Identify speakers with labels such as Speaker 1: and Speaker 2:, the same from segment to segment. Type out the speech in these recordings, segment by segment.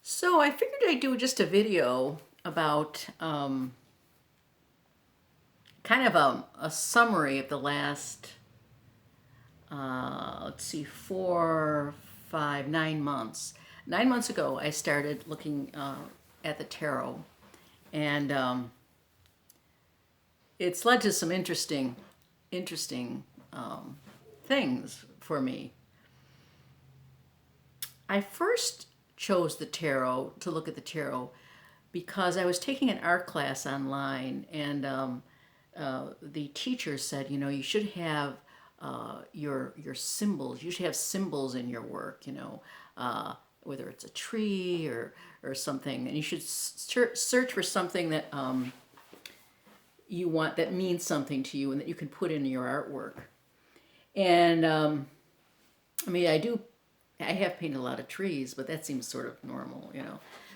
Speaker 1: So I figured I'd do just a video about kind of a summary of the last, let's see, 9 months. 9 months ago, I started looking at the tarot, and it's led to some interesting things for me. I first chose the tarot to look at the tarot because I was taking an art class online, and the teacher said, you should have your symbols. You should have symbols in your work. Whether it's a tree or something, and you should search for something that you want that means something to you and that you can put in your artwork. And I mean, I have painted a lot of trees, but that seems sort of normal.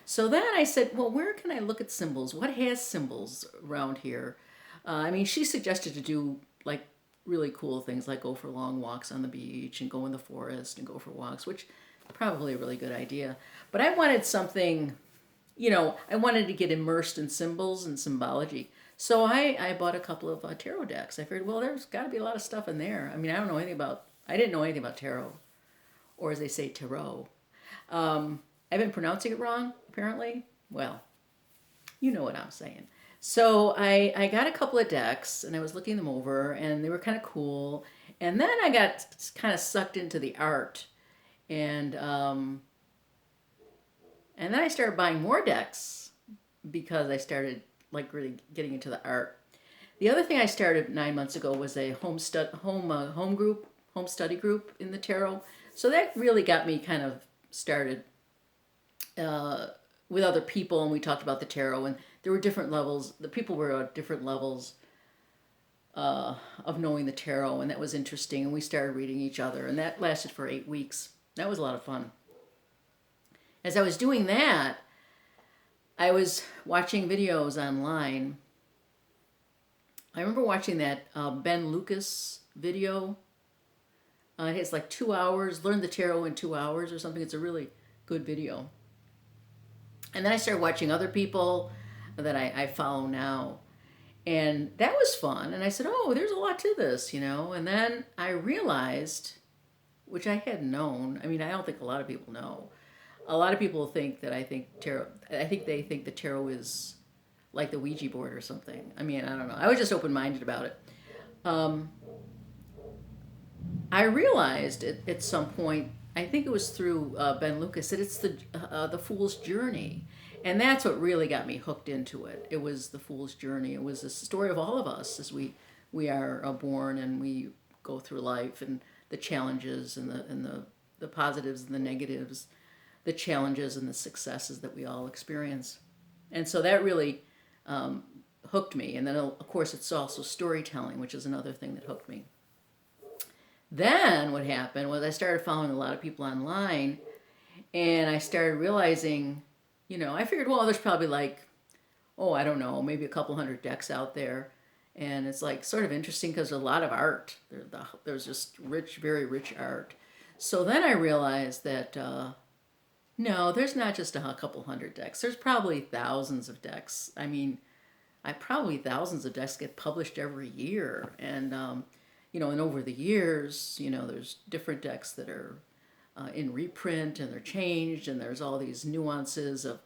Speaker 1: So then I said, well, where can I look at symbols? What has symbols around here? I mean, she suggested to do like really cool things like go for long walks on the beach and go in the forest and go for walks, which is probably a really good idea. But I wanted something, I wanted to get immersed in symbols and symbology. So I bought a couple of tarot decks. I figured, well, there's got to be a lot of stuff in there. I mean, I didn't know anything about tarot, or as they say, tarot. I've been pronouncing it wrong, apparently. Well, you know what I'm saying. So I got a couple of decks and I was looking them over and they were kind of cool. And then I got kind of sucked into the art. And then I started buying more decks because I started like really getting into the art. The other thing I started 9 months ago was a home study group in the tarot. So that really got me kind of started uh, with other people, and we talked about the tarot, and there were different levels. The people were at different levels of knowing the tarot, and that was interesting. And we started reading each other, and that lasted for 8 weeks. That was a lot of fun. As I was doing that, I was watching videos online. I remember watching that Ben Lucas video. It's like 2 hours. Learn the tarot in 2 hours or something. It's a really good video. And then I started watching other people that I follow now. And that was fun. And I said, oh, there's a lot to this. And then I realized, which I had known, I mean, I don't think a lot of people know. A lot of people think that I think they think the tarot is like the Ouija board or something. I mean, I don't know. I was just open minded about it. Um, I realized at some point, I think it was through Ben Lucas, that it's the Fool's Journey, and that's what really got me hooked into it. It was the Fool's Journey. It was the story of all of us as we are born and we go through life, and the challenges and the positives and the negatives, the challenges and the successes that we all experience, and so that really um, hooked me. And then of course it's also storytelling, which is another thing that hooked me. Then what happened was I started following a lot of people online, and I started realizing, I figured, well, there's probably like, oh, I don't know, maybe a couple hundred decks out there. And it's like sort of interesting because there's a lot of art. There's just rich, very rich art. So then I realized that no, there's not just a couple hundred decks. There's probably thousands of decks. I mean, I probably thousands of decks get published every year, and over the years, there's different decks that are in reprint and they're changed, and there's all these nuances of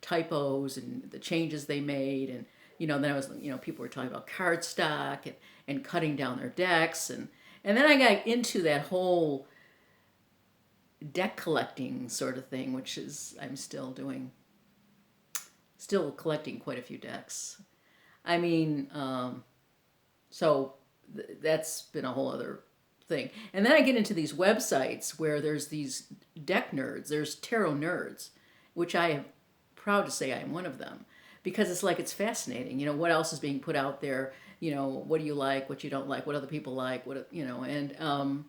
Speaker 1: typos and the changes they made, and then I was people were talking about cardstock and cutting down their decks, and then I got into that whole deck collecting sort of thing, which is I'm still doing, still collecting quite a few decks. I mean, so that's been a whole other thing. And then I get into these websites where there's these deck nerds, there's tarot nerds, which I am proud to say I am one of them, because it's like it's fascinating. What else is being put out there? What do you like? What you don't like? What other people like? And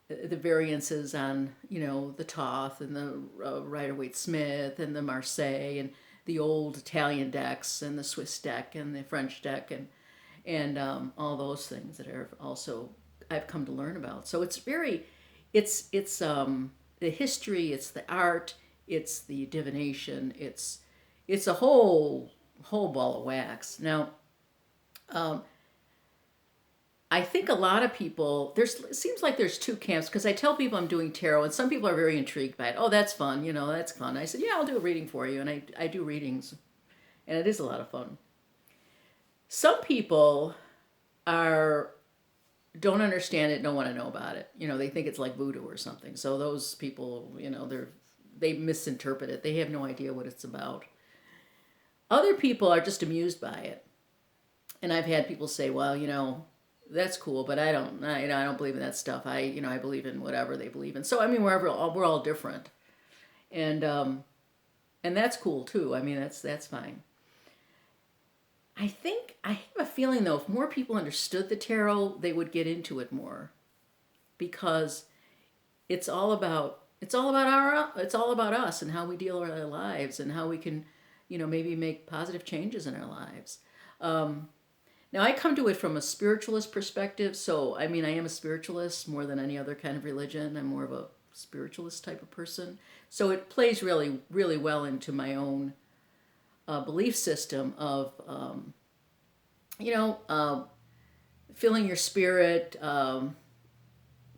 Speaker 1: the variances on the Toth and the Rider-Waite-Smith and the Marseille and the old Italian decks and the Swiss deck and the French deck and all those things that are also I've come to learn about. So it's very, it's the history, it's the art, it's the divination, it's a whole ball of wax. Now, um, I think a lot of people, it seems like there's two camps, because I tell people I'm doing tarot, and some people are very intrigued by it. Oh, that's fun, that's fun. I said, yeah, I'll do a reading for you, and I do readings, and it is a lot of fun. Some people are don't understand it, don't want to know about it. They think it's like voodoo or something. So those people, they misinterpret it. They have no idea what it's about. Other people are just amused by it. And I've had people say, well, that's cool, but I don't believe in that stuff. I believe in whatever they believe in. So I mean, we're all different, and that's cool too. I mean, that's fine. I have a feeling though, if more people understood the tarot, they would get into it more, because it's all about us and how we deal with our lives and how we can, maybe make positive changes in our lives. Now, I come to it from a spiritualist perspective. So, I mean, I am a spiritualist more than any other kind of religion. I'm more of a spiritualist type of person. So it plays really, really well into my own belief system of, filling your spirit,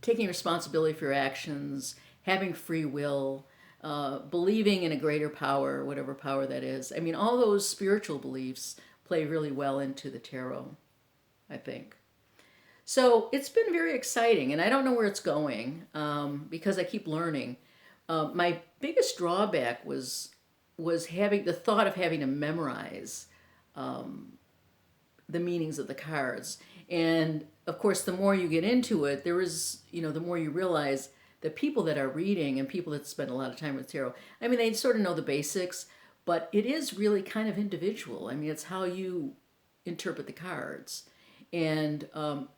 Speaker 1: taking responsibility for your actions, having free will, believing in a greater power, whatever power that is. I mean, all those spiritual beliefs play really well into the tarot, I think. So it's been very exciting, and I don't know where it's going, because I keep learning. My biggest drawback was having the thought of having to memorize the meanings of the cards. And of course, the more you get into it, the more you realize that people that are reading and people that spend a lot of time with tarot, I mean, they sort of know the basics, but it is really kind of individual. I mean, it's how you interpret the cards. And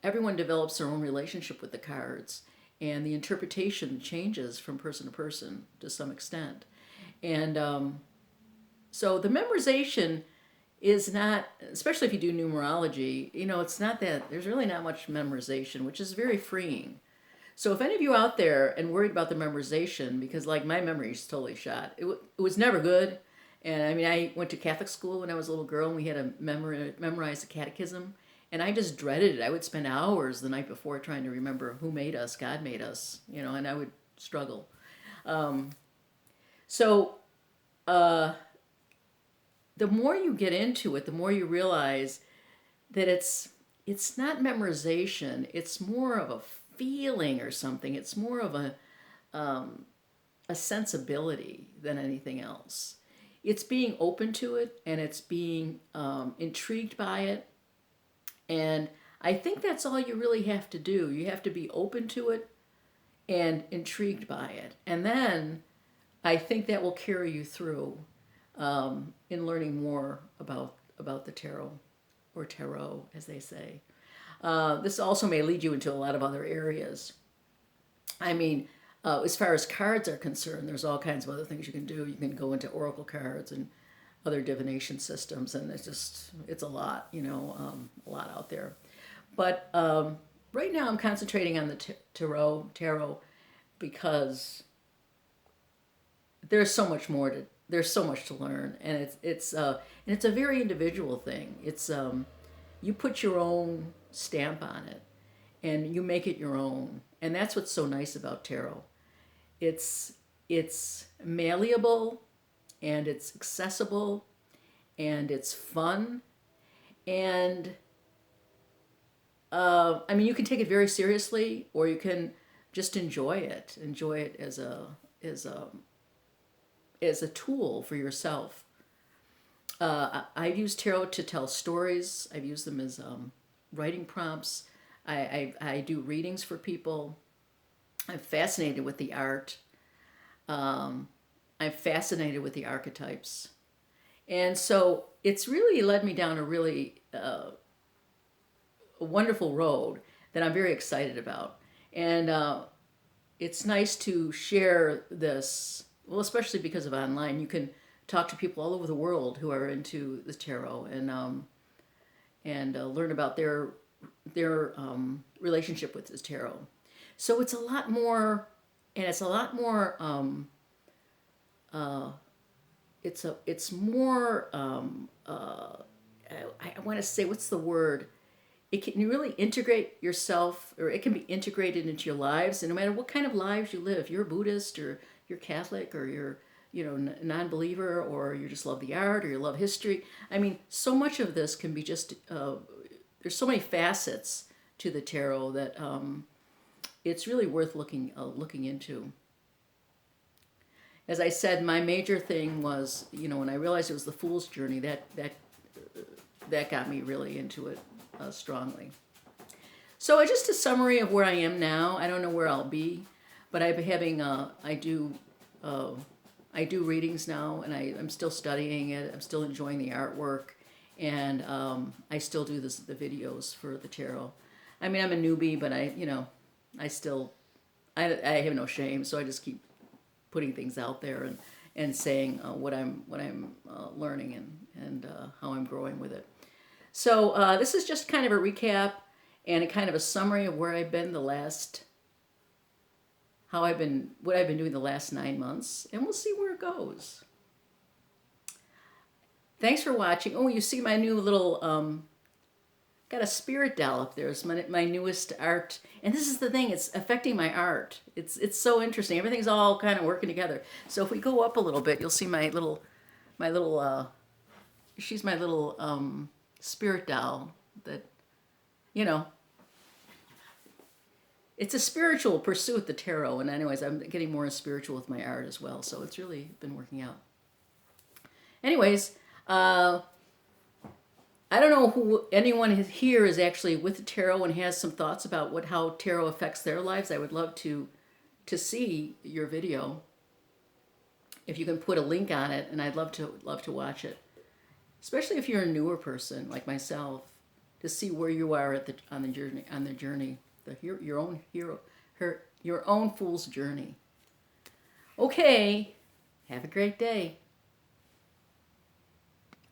Speaker 1: everyone develops their own relationship with the cards. And the interpretation changes from person to person to some extent. And so the memorization is not, especially if you do numerology, it's not that, there's really not much memorization, which is very freeing. So if any of you out there and worried about the memorization, because like my memory is totally shot, it was never good. And I mean, I went to Catholic school when I was a little girl, and we had to memorize the catechism. And I just dreaded it. I would spend hours the night before trying to remember who made us, God made us, and I would struggle. So the more you get into it, the more you realize that it's not memorization. It's more of a feeling or something. It's more of a sensibility than anything else. It's being open to it, and it's being intrigued by it. And I think that's all you really have to do. You have to be open to it and intrigued by it. And then I think that will carry you through in learning more about the tarot, or tarot, as they say. This also may lead you into a lot of other areas. I mean, as far as cards are concerned, there's all kinds of other things you can do. You can go into oracle cards and other divination systems, and it's a lot, a lot out there. But right now I'm concentrating on the tarot, because there's so much to learn, and it's a very individual thing. It's you put your own stamp on it, and you make it your own, and that's what's so nice about tarot. It's malleable, and it's accessible, and it's fun, and I mean, you can take it very seriously, or you can just enjoy it as a tool for yourself. I've used tarot to tell stories. I've used them as writing prompts. I do readings for people. I'm fascinated with the art. I'm fascinated with the archetypes. And so it's really led me down a really a wonderful road that I'm very excited about. And it's nice to share this, well, especially because of online. You can talk to people all over the world who are into the tarot, and learn about their relationship with the tarot. So it's a lot more, and it's a lot more it's more I want to say, what's the word? It can you really integrate yourself, or it can be integrated into your lives, and no matter what kind of lives you live, if you're a Buddhist or you're Catholic or you're non-believer, or you just love the art or you love history. I mean, so much of this can be just there's so many facets to the tarot that it's really worth looking into. As I said, my major thing was, when I realized it was the Fool's Journey, that got me really into it strongly. So just a summary of where I am now. I don't know where I'll be, but I do readings now, and I'm still studying it. I'm still enjoying the artwork, and I still do the videos for the tarot. I mean, I'm a newbie, but I still, I have no shame, so I just keep putting things out there and saying what I'm learning and how I'm growing with it. So this is just kind of a recap and a kind of a summary of where I've been what I've been doing the last 9 months, and we'll see where it goes. Thanks for watching. Oh, you see my new little got a spirit doll up there. It's my newest art, and this is the thing, it's affecting my art. It's so interesting. Everything's all kind of working together. So if we go up a little bit, you'll see my little she's my little spirit doll that, it's a spiritual pursuit, the tarot. And anyways, I'm getting more spiritual with my art as well, so it's really been working out. Anyways, I don't know who anyone here is actually with the tarot and has some thoughts about how tarot affects their lives. I would love to see your video. If you can put a link on it, and I'd love to watch it. Especially if you're a newer person like myself, to see where you are on the journey, your own fool's journey. Okay, have a great day.